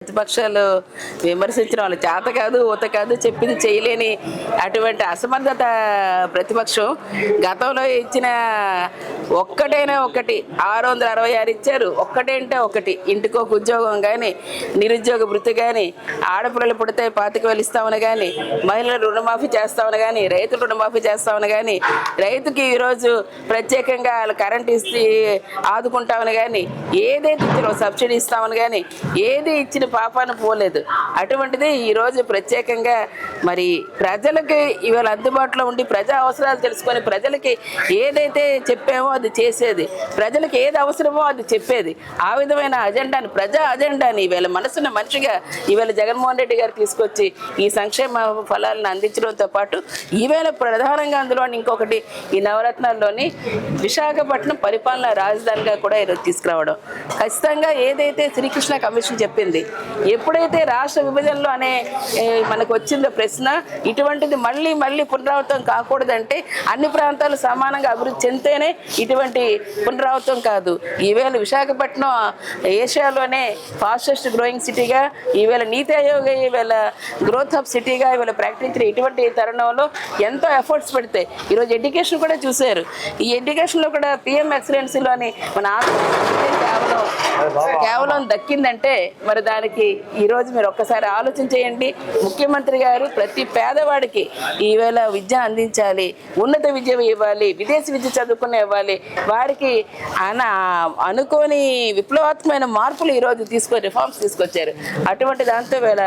ప్రతిపక్షాలు విమర్శించిన వాళ్ళు చేత కాదు ఊత కాదు చెప్పింది చేయలేని అటువంటి అసమర్థత ప్రతిపక్షం. గతంలో ఇచ్చిన ఒక్కటైనా ఒకటి 666 ఇచ్చారు. ఒక్కటేంటే ఒకటి, ఇంటికి ఒక ఉద్యోగం కానీ, నిరుద్యోగ వృత్తి కానీ, ఆడపిల్లలు పుడితే 25,000 ఇస్తామని కానీ, మహిళల రుణమాఫీ చేస్తామని కానీ, రైతులు రుణమాఫీ చేస్తామని కానీ, రైతుకి ఈరోజు ప్రత్యేకంగా కరెంట్ ఇస్తే ఆదుకుంటామని కానీ, ఏదైతే ఇచ్చిన సబ్సిడీ ఇస్తామని కానీ, ఏది ఇచ్చిన పాపాన పోలేదు. అటువంటిది ఈరోజు ప్రత్యేకంగా మరి ప్రజలకి ఇవాళ అందుబాటులో ఉండి ప్రజా అవసరాలు తెలుసుకొని ప్రజలకి ఏదైతే చెప్పామో అది చేసేది, ప్రజలకు ఏది అవసరమో అది చెప్పేది, ఆ విధమైన అజెండాని, ప్రజా అజెండాని ఇవాళ మనసున్న మనిషిగా ఇవాళ జగన్మోహన్ రెడ్డి గారు తీసుకొచ్చి ఈ సంక్షేమ ఫలాలను అందించడంతో పాటు ఈవేళ ప్రధానంగా అందులో ఇంకొకటి ఈ నవరత్నాల్లోని విశాఖపట్నం పరిపాలనా రాజధానిగా కూడా ఈరోజు తీసుకురావడం. ఖచ్చితంగా ఏదైతే శ్రీకృష్ణ కమిషన్ చెప్పింది, ఎప్పుడైతే రాష్ట్ర విభజనలో అనే మనకు వచ్చిందో ప్రశ్న, ఇటువంటిది మళ్ళీ మళ్ళీ పునరావృతం కాకూడదంటే అన్ని ప్రాంతాలు సమానంగా అభివృద్ధి చెందితేనే ఇటువంటి పునరావృతం కాదు. ఈవేళ విశాఖపట్నం ఏషియాలోనే ఫాస్టెస్ట్ గ్రోయింగ్ సిటీగా, ఈవేళ నీతి ఆయోగ్ ఈవేళ గ్రోత్ హబ్ సిటీగా ఈవేళ ప్రకటించిన ఇటువంటి తరుణంలో ఎంతో ఎఫర్ట్స్ పెడితే ఈరోజు ఎడ్యుకేషన్ కూడా చూశారు. ఈ ఎడ్యుకేషన్లో కూడా పిఎం ఎక్సలెన్సీలోని మన కేవలం దక్కిందంటే మరి దానికి ఈరోజు మీరు ఒక్కసారి ఆలోచన చేయండి. ముఖ్యమంత్రి గారు ప్రతి పేదవాడికి ఈవేళ విద్య అందించాలి, ఉన్నత విద్య ఇవ్వాలి, విదేశీ విద్య చదువుకునే ఇవ్వాలి, వారికి అనుకోని విప్లవాత్మకమైన మార్పులు ఈరోజు రిఫార్మ్స్ తీసుకొచ్చారు. అటువంటి దాంతో వేళ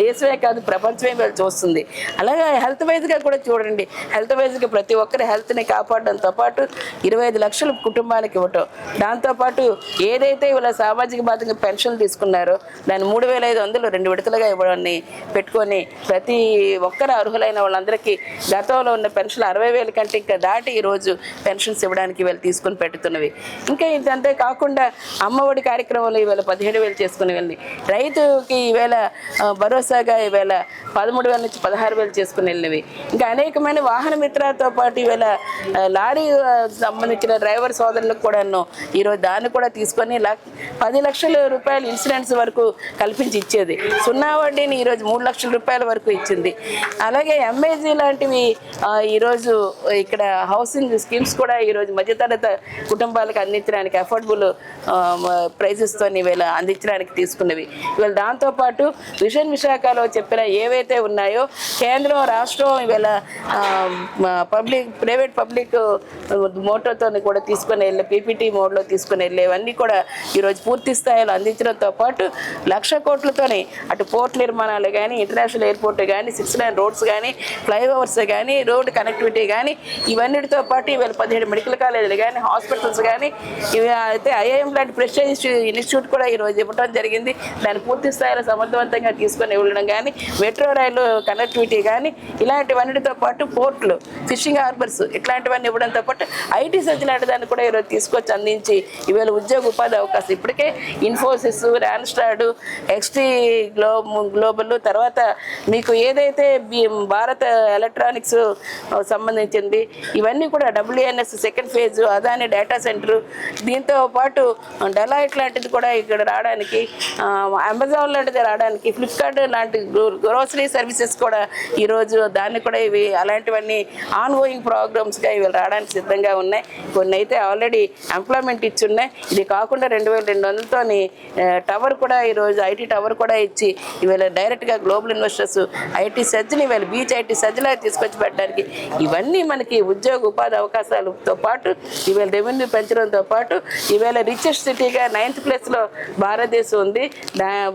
దేశమే కాదు ప్రపంచమే వీళ్ళు చూస్తుంది. అలాగే హెల్త్ వైజ్గా కూడా చూడండి. హెల్త్ వైజ్గా ప్రతి ఒక్కరి హెల్త్ని కాపాడడంతో పాటు 25 లక్షలు కుటుంబానికి ఇవ్వటం, దాంతోపాటు ఏదైతే వీళ్ళ సామాజిక బాధ్యత పెన్షన్ తీసుకున్నారో దాన్ని 3,500 2 విడతలుగా ఇవ్వడాన్ని పెట్టుకొని ప్రతి ఒక్కరు అర్హులైన వాళ్ళందరికీ గతంలో ఉన్న పెన్షన్ 60,000 కంటే ఇంకా దాటి ఈరోజు పెన్షన్స్ ఇవ్వడానికి వీళ్ళు తీసుకుని పెట్టుతున్నవి. ఇంకా ఇదంతే కాకుండా అమ్మఒడి కార్యక్రమంలో ఈవేళ 17,000 చేసుకుని వెళ్ళి, రైతుకి ఈవేళ భరోసాగా ఈవేళ 13,000 నుంచి 16,000 చేసుకుని వెళ్ళినవి. ఇంకా అనేకమైన వాహన మిత్రాలతో పాటు ఈవేళ లారీ సంబంధించిన డ్రైవర్ సోదరులకు కూడాను ఈరోజు దాన్ని కూడా తీసుకొని 10 లక్షల రూపాయలు ఇన్సూరెన్స్ వరకు కల్పించి ఇచ్చేది. 0 వడ్డీని ఈరోజు 3 లక్షల రూపాయల వరకు ఇచ్చింది. అలాగే ఎంఏజీ లాంటివి ఈరోజు ఇక్కడ హౌసింగ్ స్కీమ్స్ కూడా ఈరోజు మధ్యతరగతి కుటుంబాలకు అందించడానికి అఫోర్డబుల్ ప్రైజెస్తో ఈవేళ అందించడానికి తీసుకున్నవి. ఇవాళ దాంతోపాటు విశాఖలో చెప్పిన ఏవైతే ఉన్నాయో కేంద్రం రాష్ట్రం ఈవేళ ప్రైవేట్ మోటోతో కూడా తీసుకుని వెళ్ళే పీపీటీ మోడ్లో తీసుకుని వెళ్ళేవన్నీ కూడా ఈరోజు పూర్తి స్థాయిలో అందించడంతో పాటు 1,00,000 కోట్లతోనే అటు పోర్ట్ నిర్మాణాలు కానీ, ఇంటర్నేషనల్ ఎయిర్పోర్ట్ కానీ, 6 లైన్ రోడ్స్ కానీ, ఫ్లైఓవర్స్ కానీ, రోడ్ కనెక్టివిటీ కానీ, ఇవన్నిటితో పాటు ఇవాళ 17 మెడికల్ కాలేజీలు కానీ, హాస్పిటల్స్ కానీ, ఇవి అయితే ఐఐఎం లాంటి ప్రెస్టీజ్ ఇన్స్టిట్యూట్ కూడా ఈరోజు ఇవ్వడం జరిగింది. దాన్ని పూర్తి స్థాయిలో సమర్థవంతంగా తీసుకొని ఇవ్వడం కానీ, మెట్రో రైలు కనెక్టివిటీ కానీ, ఇలాంటివన్నిటితో పాటు పోర్ట్లు, ఫిషింగ్ హార్బర్స్ ఇట్లాంటివన్నీ ఇవ్వడంతో పాటు ఐటీ సెజ్ లాంటి దాన్ని కూడా ఈరోజు తీసుకొచ్చి అందించి ఈవేళ ఉద్యోగ ఉపాధి అవకాశం ఇప్పటికే ఇన్ఫోసిస్, రాన్స్టాడ్, ఎక్స్టీ గ్లోబల్, తర్వాత మీకు ఏదైతే భారత్ ఎలక్ట్రానిక్స్ సంబంధించింది ఇవన్నీ కూడా WNS second phase, Adani data centre, దీంతో పాటు డెలాయిట్ లాంటిది కూడా ఇక్కడ రావడానికి, అమెజాన్ లాంటిది రావడానికి, ఫ్లిప్కార్ట్ లాంటి గ్రోసరీ సర్వీసెస్ కూడా ఈరోజు దాన్ని కూడా ఇవి అలాంటివన్నీ ఆన్ గోయింగ్ ప్రోగ్రామ్స్గా ఇవి రావడానికి సిద్ధంగా ఉన్నాయి. కొన్ని అయితే ఆల్రెడీ ఎంప్లాయ్మెంట్ ఇచ్చి ఉన్నాయి. ఇది కాకుండా 2,200తో టవర్ కూడా ఈరోజు ఐటీ టవర్ కూడా ఇచ్చి ఇవాళ డైరెక్ట్గా గ్లోబల్ ఇన్వెస్టర్స్ ఐటీ సెజ్ని ఇవాళ బీచ్ ఐటీ సెజ్లా తీసుకొచ్చి పెట్టడానికి, ఇవన్నీ మనకి ఉద్యోగ ఉపాధి అవకాశాలతో పాటు ఇవాళ రెవెన్యూ పెంచడంతో పాటు ఇవాళ రిచెస్ట్ సిటీగా 9th ప్లేస్లో భారతదేశం ఉంది.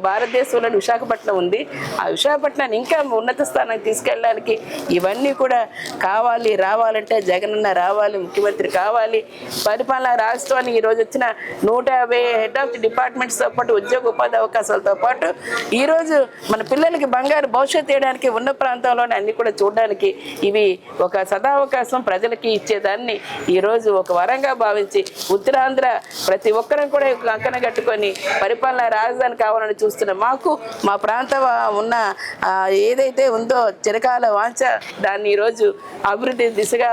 భారతదేశంలో విశాఖపట్నం ఉంది. ఆ విశాఖపట్నాన్ని ఇంకా ఉన్నత స్థానానికి తీసుకెళ్ళడానికి ఇవన్నీ కూడా కావాలి. రావాలంటే జగనన్న రావాలి, ముఖ్యమంత్రి కావాలి. పరిపాలన రాష్ట్రానికి ఈరోజు వచ్చిన 150 హెడ్ ఆఫ్ ది డిపార్ట్మెంట్స్తో పాటు ఉద్యోగ ఉపాధి అవకాశాలతో పాటు ఈరోజు మన పిల్లలకి బంగారు భవిష్యత్తు వేయడానికి ఉన్న ప్రాంతంలోనే అన్ని కూడా చూడడానికి ఇవి ఒక సదావకాశం ప్రజలకి ఇచ్చేదాన్ని ఈరోజు ఒక వరంగా భావించి ఉత్తరాంధ్ర ప్రతి ఒక్కరం కూడా కంకణ కట్టుకొని పరిపాలన రాజధాని కావాలని చూస్తున్న మాకు మా ప్రాంతం ఉన్న ఏదైతే ఉందో చిరకాల వాంఛ దాన్ని ఈరోజు అభివృద్ధి దిశగా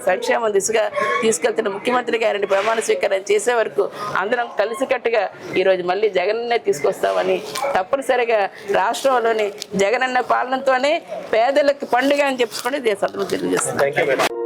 సంక్షేమం దిశగా తీసుకెళ్తున్న ముఖ్యమంత్రి గారిని ప్రమాణ స్వీకారం చేసే వరకు అందరం కలిసికట్టుగా ఈరోజు మళ్ళీ జగనన్నే తీసుకొస్తామని, తప్పనిసరిగా రాష్ట్రంలోని జగనన్న పాలనతోనే పేదలకు పండుగ అని చెప్పుకొని దేశంలో తెలియజేస్తున్నాం.